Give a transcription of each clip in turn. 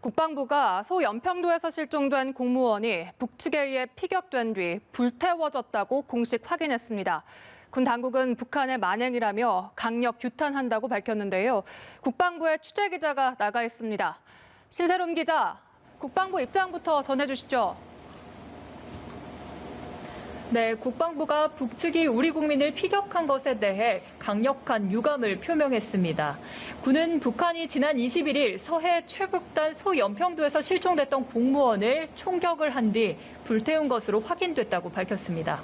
국방부가 소 연평도에서 실종된 공무원이 북측에 의해 피격된 뒤 불태워졌다고 공식 확인했습니다. 군 당국은 북한의 만행이라며 강력 규탄한다고 밝혔는데요. 국방부의 취재 기자가 나가 있습니다. 신세롬 기자, 국방부 입장부터 전해주시죠. 네, 국방부가 북측이 우리 국민을 피격한 것에 대해 강력한 유감을 표명했습니다. 군은 북한이 지난 21일 서해 최북단 소연평도에서 실종됐던 공무원을 총격을 한 뒤 불태운 것으로 확인됐다고 밝혔습니다.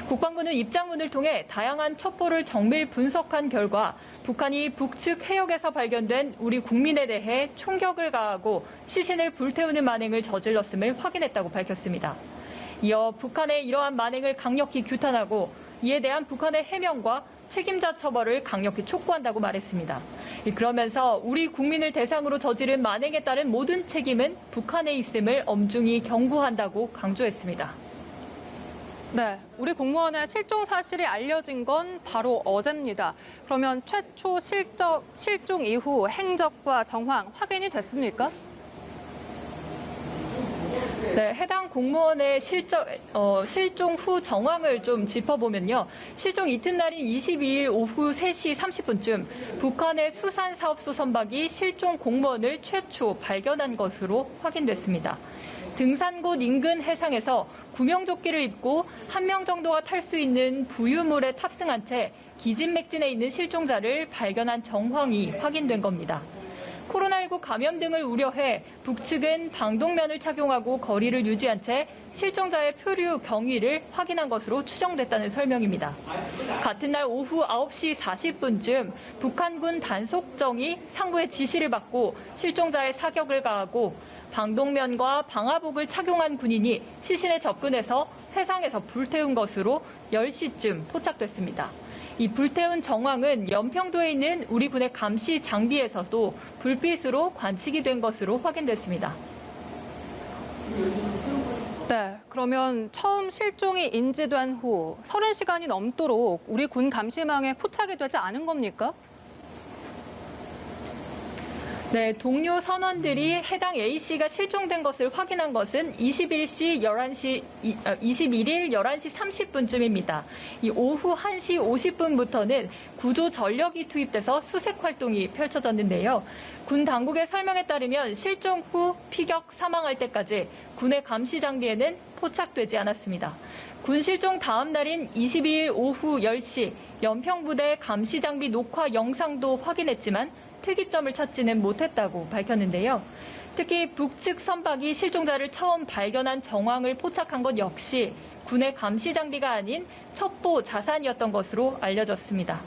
국방부는 입장문을 통해 다양한 첩보를 정밀 분석한 결과 북한이 북측 해역에서 발견된 우리 국민에 대해 총격을 가하고 시신을 불태우는 만행을 저질렀음을 확인했다고 밝혔습니다. 이어 북한의 이러한 만행을 강력히 규탄하고 이에 대한 북한의 해명과 책임자 처벌을 강력히 촉구한다고 말했습니다. 그러면서 우리 국민을 대상으로 저지른 만행에 따른 모든 책임은 북한에 있음을 엄중히 경고한다고 강조했습니다. 네, 우리 공무원의 실종 사실이 알려진 건 바로 어제입니다. 그러면 최초 실종 이후 행적과 정황 확인이 됐습니까? 네, 해당 공무원의 실종 후 정황을 좀 짚어보면요. 실종 이튿날인 22일 오후 3시 30분쯤 북한의 수산사업소 선박이 실종 공무원을 최초 발견한 것으로 확인됐습니다. 등산곳 인근 해상에서 구명조끼를 입고 1명 정도가 탈 수 있는 부유물에 탑승한 채 기진맥진해 있는 실종자를 발견한 정황이 확인된 겁니다. 코로나19 감염 등을 우려해 북측은 방독면을 착용하고 거리를 유지한 채 실종자의 표류 경위를 확인한 것으로 추정됐다는 설명입니다. 같은 날 오후 9시 40분쯤 북한군 단속정이 상부의 지시를 받고 실종자의 사격을 가하고 방독면과 방화복을 착용한 군인이 시신에 접근해서 해상에서 불태운 것으로 10시쯤 포착됐습니다. 이 불태운 정황은 연평도에 있는 우리 군의 감시 장비에서도 불빛으로 관측이 된 것으로 확인됐습니다. 네, 그러면 처음 실종이 인지된 후 30시간이 넘도록 우리 군 감시망에 포착이 되지 않은 겁니까? 네, 동료 선원들이 해당 A씨가 실종된 것을 확인한 것은 21일 11시 30분쯤입니다. 이 오후 1시 50분부터는 구조 전력이 투입돼서 수색 활동이 펼쳐졌는데요. 군 당국의 설명에 따르면 실종 후 피격 사망할 때까지 군의 감시 장비에는 포착되지 않았습니다. 군 실종 다음 날인 22일 오후 10시 연평부대 감시 장비 녹화 영상도 확인했지만 특이점을 찾지는 못했다고 밝혔는데요. 특히 북측 선박이 실종자를 처음 발견한 정황을 포착한 것 역시 군의 감시 장비가 아닌 첩보 자산이었던 것으로 알려졌습니다.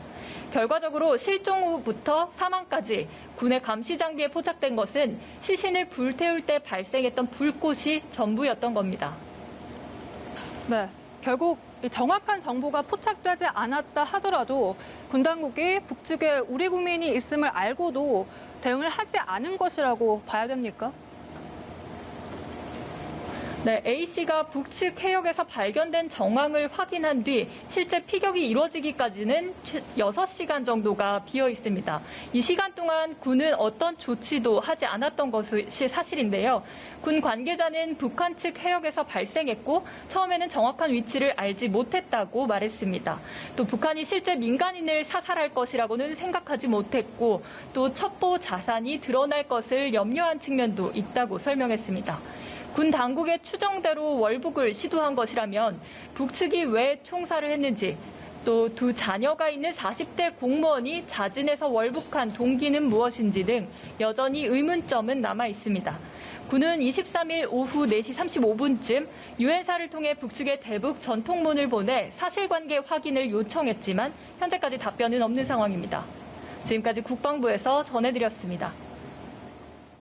결과적으로 실종 후부터 사망까지 군의 감시 장비에 포착된 것은 시신을 불태울 때 발생했던 불꽃이 전부였던 겁니다. 네, 결국 정확한 정보가 포착되지 않았다 하더라도 군 당국이 북측에 우리 국민이 있음을 알고도 대응을 하지 않은 것이라고 봐야 됩니까? 네, A씨가 북측 해역에서 발견된 정황을 확인한 뒤 실제 피격이 이루어지기까지는 6시간 정도가 비어 있습니다. 이 시간 동안 군은 어떤 조치도 하지 않았던 것이 사실인데요. 군 관계자는 북한 측 해역에서 발생했고 처음에는 정확한 위치를 알지 못했다고 말했습니다. 또 북한이 실제 민간인을 사살할 것이라고는 생각하지 못했고 또 첩보 자산이 드러날 것을 염려한 측면도 있다고 설명했습니다. 군 당국의 추정대로 월북을 시도한 것이라면 북측이 왜 총살을 했는지 또 두 자녀가 있는 40대 공무원이 자진해서 월북한 동기는 무엇인지 등 여전히 의문점은 남아 있습니다. 군은 23일 오후 4시 35분쯤 유엔사를 통해 북측에 대북 전통문을 보내 사실관계 확인을 요청했지만 현재까지 답변은 없는 상황입니다. 지금까지 국방부에서 전해드렸습니다.